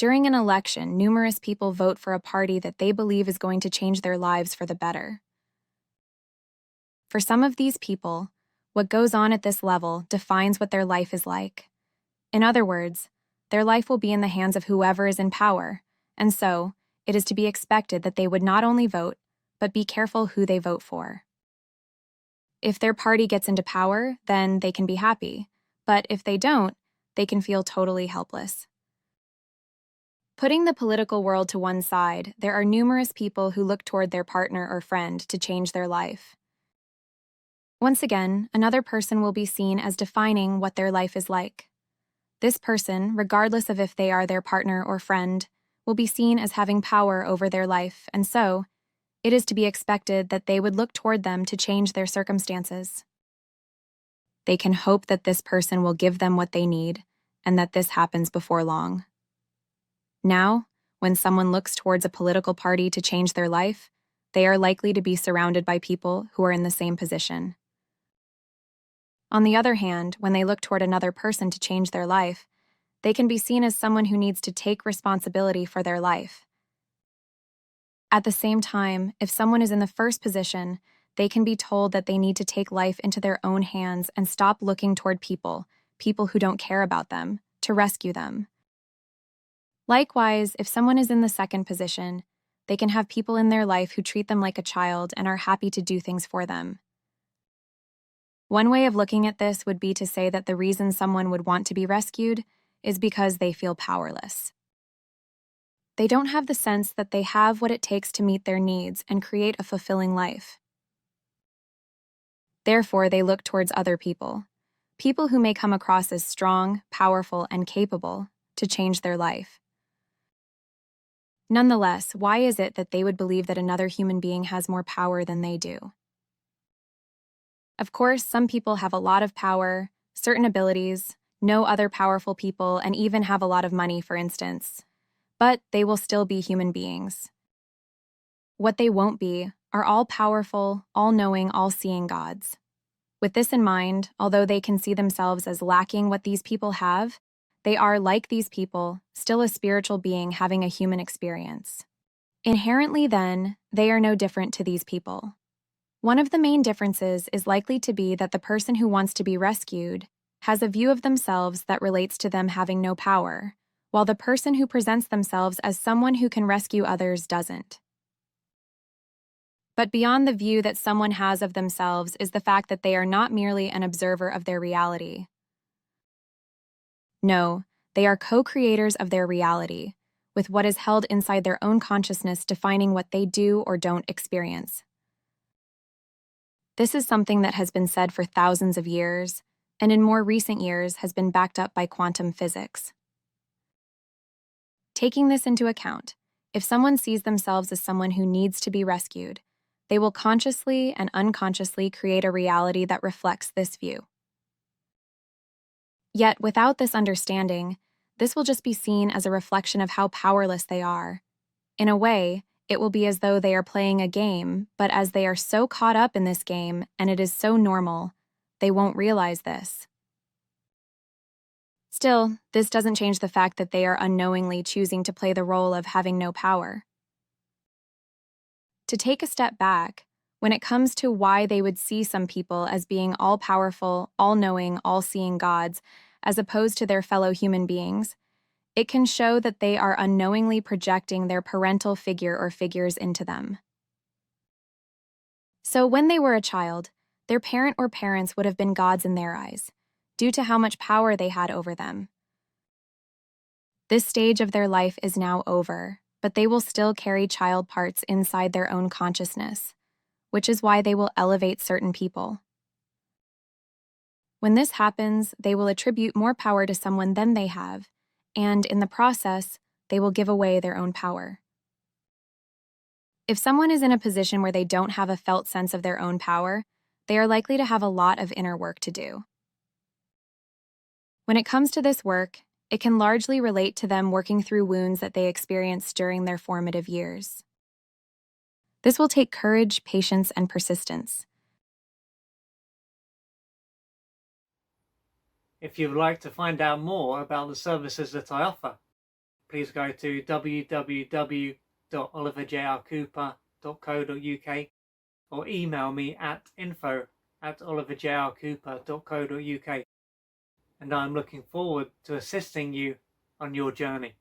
During an election, numerous people vote for a party that they believe is going to change their lives for the better. For some of these people, what goes on at this level defines what their life is like. In other words, their life will be in the hands of whoever is in power, and so it is to be expected that they would not only vote, but be careful who they vote for. If their party gets into power, then they can be happy, but if they don't, they can feel totally helpless. Putting the political world to one side, there are numerous people who look toward their partner or friend to change their life. Once again, another person will be seen as defining what their life is like. This person, regardless of if they are their partner or friend, will be seen as having power over their life, and so it is to be expected that they would look toward them to change their circumstances. They can hope that this person will give them what they need, and that this happens before long. Now, when someone looks towards a political party to change their life, they are likely to be surrounded by people who are in the same position. On the other hand, when they look toward another person to change their life, they can be seen as someone who needs to take responsibility for their life. At the same time, if someone is in the first position, they can be told that they need to take life into their own hands and stop looking toward people who don't care about them, to rescue them. Likewise, if someone is in the second position, they can have people in their life who treat them like a child and are happy to do things for them. One way of looking at this would be to say that the reason someone would want to be rescued is because they feel powerless. They don't have the sense that they have what it takes to meet their needs and create a fulfilling life. Therefore, they look towards other people who may come across as strong, powerful, and capable, to change their life. Nonetheless, why is it that they would believe that another human being has more power than they do? Of course, some people have a lot of power, certain abilities, know other powerful people, and even have a lot of money, for instance. But they will still be human beings. What they won't be are all-powerful, all-knowing, all-seeing gods. With this in mind, although they can see themselves as lacking what these people have, they are, like these people, still a spiritual being having a human experience. Inherently, then, they are no different to these people. One of the main differences is likely to be that the person who wants to be rescued has a view of themselves that relates to them having no power, while the person who presents themselves as someone who can rescue others doesn't. But beyond the view that someone has of themselves is the fact that they are not merely an observer of their reality. No, they are co-creators of their reality, with what is held inside their own consciousness defining what they do or don't experience. This is something that has been said for thousands of years, and in more recent years has been backed up by quantum physics. Taking this into account, if someone sees themselves as someone who needs to be rescued, they will consciously and unconsciously create a reality that reflects this view. Yet, without this understanding, this will just be seen as a reflection of how powerless they are. In a way, it will be as though they are playing a game, but as they are so caught up in this game and it is so normal, they won't realize this. Still, this doesn't change the fact that they are unknowingly choosing to play the role of having no power. To take a step back, when it comes to why they would see some people as being all-powerful, all-knowing, all-seeing gods, as opposed to their fellow human beings, it can show that they are unknowingly projecting their parental figure or figures into them. So when they were a child, their parent or parents would have been gods in their eyes, due to how much power they had over them. This stage of their life is now over, but they will still carry child parts inside their own consciousness, which is why they will elevate certain people. When this happens, they will attribute more power to someone than they have, and in the process, they will give away their own power. If someone is in a position where they don't have a felt sense of their own power, they are likely to have a lot of inner work to do. When it comes to this work, it can largely relate to them working through wounds that they experienced during their formative years. This will take courage, patience, and persistence. If you would like to find out more about the services that I offer, please go to www.oliverjrcooper.co.uk or email me at info@oliverjrcooper.co.uk, and I'm looking forward to assisting you on your journey.